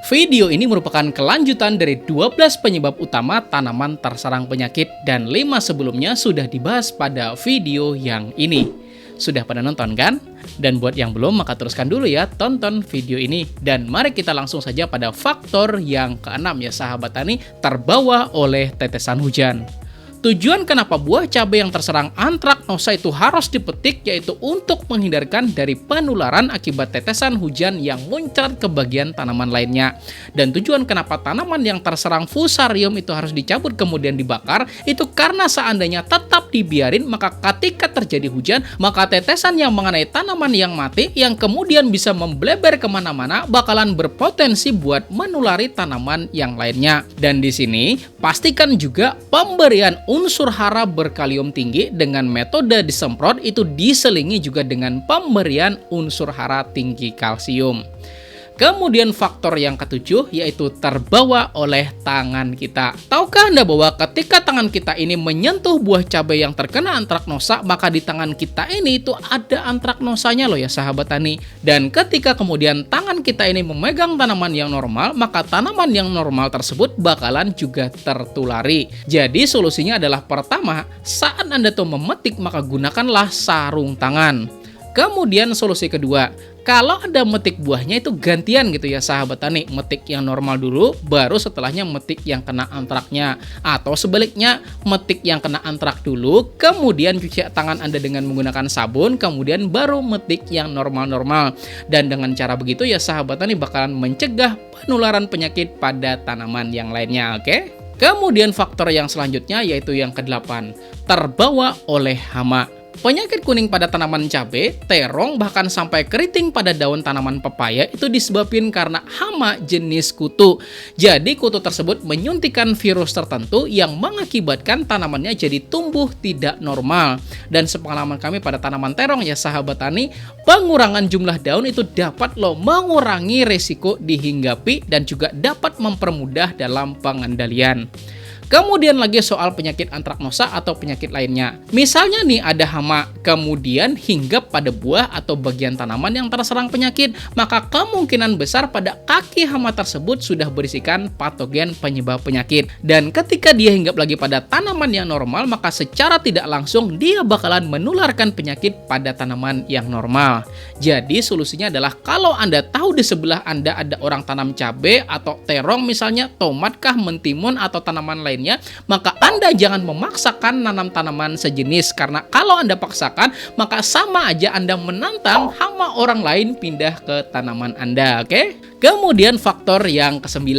Video ini merupakan kelanjutan dari 12 penyebab utama tanaman terserang penyakit dan 5 sebelumnya sudah dibahas pada video yang ini. Sudah pada nonton kan? Dan buat yang belum maka teruskan dulu ya tonton video ini. Dan mari kita langsung saja pada faktor yang keenam ya sahabat tani, terbawa oleh tetesan hujan. Tujuan kenapa buah cabai yang terserang antraknosa itu harus dipetik yaitu untuk menghindarkan dari penularan akibat tetesan hujan yang muncrat ke bagian tanaman lainnya. Dan tujuan kenapa tanaman yang terserang fusarium itu harus dicabut kemudian dibakar itu karena seandainya tetap dibiarin maka ketika terjadi hujan maka tetesan yang mengenai tanaman yang mati yang kemudian bisa membleber kemana-mana bakalan berpotensi buat menulari tanaman yang lainnya. Dan di sini pastikan juga pemberian unsur hara berkalium tinggi dengan metode disemprot itu diselingi juga dengan pemberian unsur hara tinggi kalsium. Kemudian faktor yang ketujuh yaitu terbawa oleh tangan kita. Tahukah Anda bahwa ketika tangan kita ini menyentuh buah cabai yang terkena antraknosa, maka di tangan kita ini itu ada antraknosanya loh ya sahabat tani. Dan ketika kemudian tangan kita ini memegang tanaman yang normal, maka tanaman yang normal tersebut bakalan juga tertulari. Jadi solusinya adalah pertama, saat Anda tuh memetik maka gunakanlah sarung tangan. Kemudian solusi kedua, kalau Anda metik buahnya itu gantian gitu ya sahabat tani, metik yang normal dulu, baru setelahnya metik yang kena antraknya. Atau sebaliknya, metik yang kena antrak dulu, kemudian cuci tangan Anda dengan menggunakan sabun, kemudian baru metik yang normal-normal. Dan dengan cara begitu ya sahabat tani bakalan mencegah penularan penyakit pada tanaman yang lainnya, oke? Kemudian faktor yang selanjutnya yaitu yang ke-8, terbawa oleh hama. Penyakit kuning pada tanaman cabai, terong, bahkan sampai keriting pada daun tanaman pepaya itu disebabkan karena hama jenis kutu. Jadi kutu tersebut menyuntikkan virus tertentu yang mengakibatkan tanamannya jadi tumbuh tidak normal. Dan sepengalaman kami pada tanaman terong ya sahabat tani, pengurangan jumlah daun itu dapat mengurangi resiko dihinggapi dan juga dapat mempermudah dalam pengendalian. Kemudian lagi soal penyakit antraknosa atau penyakit lainnya. Misalnya nih ada hama, kemudian hinggap pada buah atau bagian tanaman yang terserang penyakit, maka kemungkinan besar pada kaki hama tersebut sudah berisikan patogen penyebab penyakit. Dan ketika dia hinggap lagi pada tanaman yang normal, maka secara tidak langsung dia bakalan menularkan penyakit pada tanaman yang normal. Jadi solusinya adalah kalau Anda tahu di sebelah Anda ada orang tanam cabai atau terong misalnya, tomat kah, mentimun atau tanaman lain, maka Anda jangan memaksakan nanam tanaman sejenis karena kalau Anda paksakan maka sama aja Anda menantang hama orang lain pindah ke tanaman Anda, oke? Kemudian faktor yang ke-9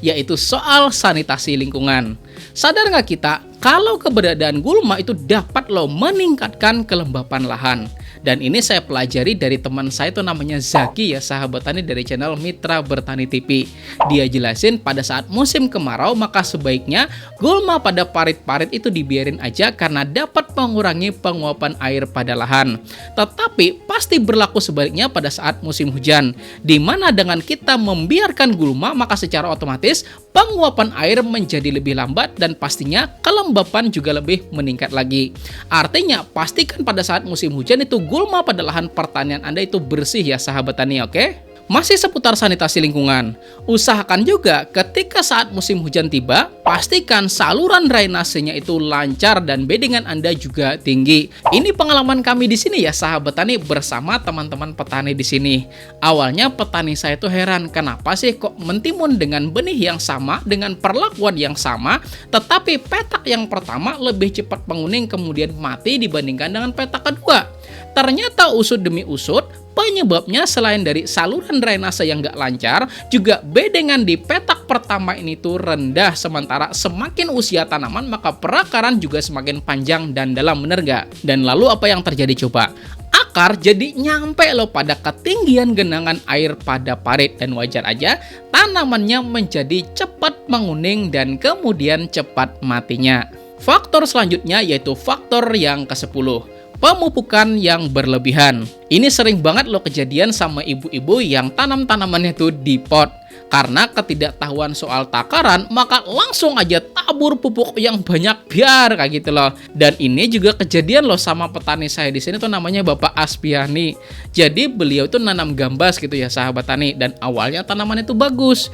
yaitu soal sanitasi lingkungan. Sadar nggak kita kalau keberadaan gulma itu dapat meningkatkan kelembapan lahan. Dan ini saya pelajari dari teman saya itu namanya Zaki ya sahabat tani dari channel Mitra Bertani TV. Dia jelasin pada saat musim kemarau maka sebaiknya gulma pada parit-parit itu dibiarin aja karena dapat mengurangi penguapan air pada lahan. Tetapi pasti berlaku sebaliknya pada saat musim hujan, di mana dengan kita membiarkan gulma maka secara otomatis penguapan air menjadi lebih lambat dan pastinya kelembapan juga lebih meningkat lagi. Artinya pastikan pada saat musim hujan itu gulma pada lahan pertanian Anda itu bersih ya sahabat tani, oke? Masih seputar sanitasi lingkungan, usahakan juga ketika saat musim hujan tiba, pastikan saluran drainasenya itu lancar dan bedengan Anda juga tinggi. Ini pengalaman kami di sini ya sahabat tani bersama teman-teman petani di sini. Awalnya petani saya itu heran, kenapa sih kok mentimun dengan benih yang sama, dengan perlakuan yang sama, tetapi petak yang pertama lebih cepat menguning kemudian mati dibandingkan dengan petak kedua. Ternyata usut demi usut, penyebabnya selain dari saluran drainase yang gak lancar, juga bedengan di petak pertama ini tuh rendah. Sementara semakin usia tanaman, maka perakaran juga semakin panjang dan dalam, bener gak? Dan lalu apa yang terjadi coba? Akar jadi nyampe pada ketinggian genangan air pada parit dan wajar aja tanamannya menjadi cepat menguning dan kemudian cepat matinya. Faktor selanjutnya yaitu faktor yang ke-10. Pemupukan yang berlebihan. Ini sering banget kejadian sama ibu-ibu yang tanam tanamannya tuh di pot. Karena ketidaktahuan soal takaran, maka langsung aja tabur pupuk yang banyak biar kayak gitu loh. Dan ini juga kejadian loh sama petani saya di sini tuh, namanya Bapak Aspiani. Jadi beliau itu nanam gambas gitu ya sahabat tani, dan awalnya tanaman itu bagus.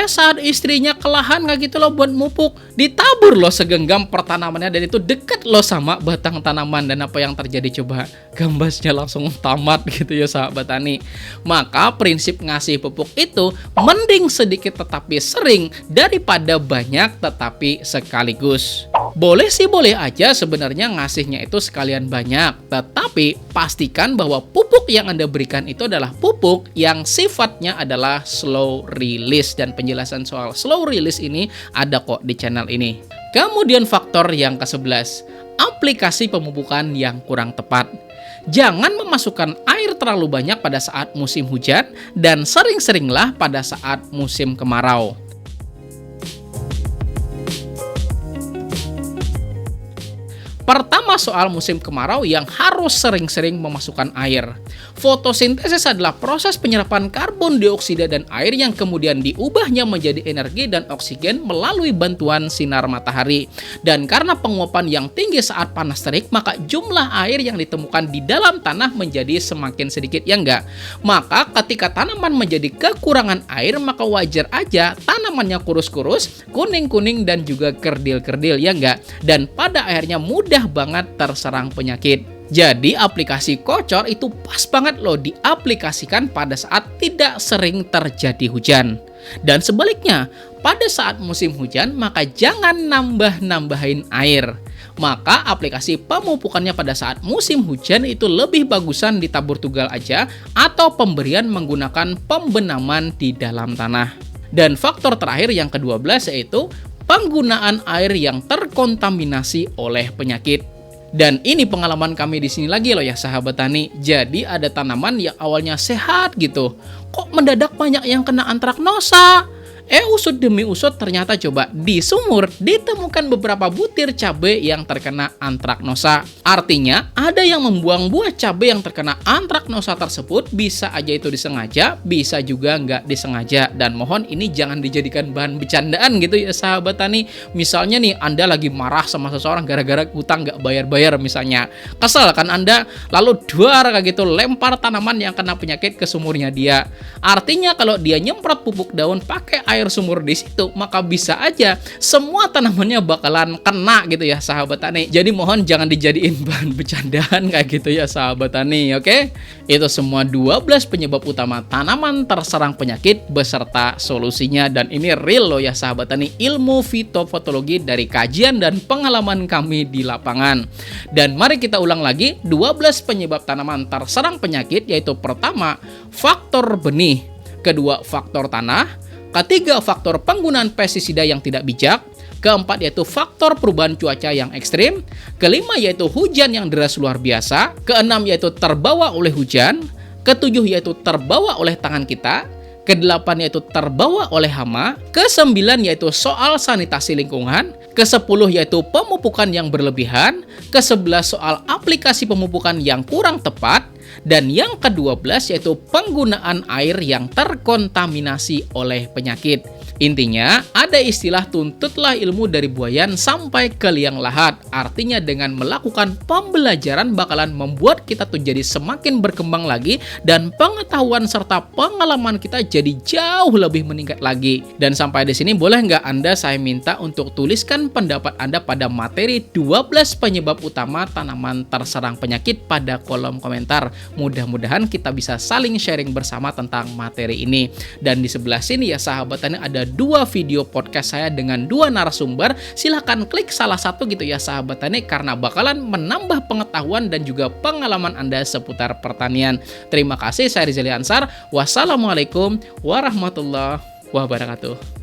Saat istrinya kelahan kayak gitu loh buat mupuk, ditabur loh segenggam pertanamannya, dan itu deket loh sama batang tanaman. Dan apa yang terjadi coba? Gambasnya langsung tamat gitu ya sahabat tani. Maka prinsip ngasih pupuk itu mending sedikit tetapi sering daripada banyak tetapi sekaligus. Boleh sih boleh aja sebenarnya ngasihnya itu sekalian banyak, tetapi pastikan bahwa pupuk yang Anda berikan itu adalah pupuk yang sifatnya adalah slow release, dan penjelasan soal slow release ini ada kok di channel ini. Kemudian faktor yang ke-11, aplikasi pemupukan yang kurang tepat. Jangan memasukkan air terlalu banyak pada saat musim hujan, dan sering-seringlah pada saat musim kemarau. Pertama, soal musim kemarau yang harus sering-sering memasukkan air. Fotosintesis adalah proses penyerapan karbon dioksida dan air yang kemudian diubahnya menjadi energi dan oksigen melalui bantuan sinar matahari. Dan karena penguapan yang tinggi saat panas terik, maka jumlah air yang ditemukan di dalam tanah menjadi semakin sedikit, ya enggak? Maka ketika tanaman menjadi kekurangan air, maka wajar aja tanamannya kurus-kurus, kuning-kuning, dan juga kerdil-kerdil, ya enggak? Dan pada akhirnya mudah banget terserang penyakit. Jadi aplikasi kocor itu pas banget loh diaplikasikan pada saat tidak sering terjadi hujan. Dan sebaliknya, pada saat musim hujan maka jangan nambah-nambahin air. Maka aplikasi pemupukannya pada saat musim hujan itu lebih bagusan ditabur tunggal aja, atau pemberian menggunakan pembenaman di dalam tanah. Dan faktor terakhir yang ke-12 yaitu penggunaan air yang terkontaminasi oleh penyakit. Dan ini pengalaman kami di sini lagi loh ya sahabat tani. Jadi ada tanaman yang awalnya sehat gitu, kok mendadak banyak yang kena antraknosa. Usut demi usut ternyata coba di sumur ditemukan beberapa butir cabai yang terkena antraknosa. Artinya ada yang membuang buah cabai yang terkena antraknosa tersebut, bisa aja itu disengaja, bisa juga nggak disengaja. Dan mohon ini jangan dijadikan bahan bercandaan gitu ya sahabat tani. Misalnya nih Anda lagi marah sama seseorang gara-gara utang nggak bayar-bayar misalnya. Kesel kan Anda, lalu duar kayak gitu lempar tanaman yang kena penyakit ke sumurnya dia. Artinya kalau dia nyemprot pupuk daun pakai air sumur di situ, maka bisa aja semua tanamannya bakalan kena gitu ya sahabat tani. Jadi mohon jangan dijadiin bahan bercandaan kayak gitu ya sahabat tani, oke? Itu semua 12 penyebab utama tanaman terserang penyakit beserta solusinya, dan ini real loh ya sahabat tani, ilmu fitofotologi dari kajian dan pengalaman kami di lapangan. Dan mari kita ulang lagi 12 penyebab tanaman terserang penyakit, yaitu pertama, faktor benih, kedua, faktor tanah, ketiga, faktor penggunaan pestisida yang tidak bijak, keempat yaitu faktor perubahan cuaca yang ekstrim, kelima yaitu hujan yang deras luar biasa, keenam yaitu terbawa oleh hujan, ketujuh yaitu terbawa oleh tangan kita, kedelapan yaitu terbawa oleh hama, kesembilan yaitu soal sanitasi lingkungan, kesepuluh yaitu pemupukan yang berlebihan, kesebelas soal aplikasi pemupukan yang kurang tepat, dan yang ke-12 yaitu penggunaan air yang terkontaminasi oleh penyakit. Intinya, ada istilah tuntutlah ilmu dari buayan sampai ke liang lahat. Artinya dengan melakukan pembelajaran bakalan membuat kita tuh jadi semakin berkembang lagi, dan pengetahuan serta pengalaman kita jadi jauh lebih meningkat lagi. Dan sampai di sini boleh nggak Anda saya minta untuk tuliskan pendapat Anda pada materi 12 penyebab utama tanaman terserang penyakit pada kolom komentar. Mudah-mudahan kita bisa saling sharing bersama tentang materi ini. Dan di sebelah sini ya sahabat tani ada 2 video podcast saya dengan 2 narasumber. Silahkan klik salah satu gitu ya sahabat tani, karena bakalan menambah pengetahuan dan juga pengalaman Anda seputar pertanian. Terima kasih, saya Rizali Ansar. Wassalamualaikum warahmatullahi wabarakatuh.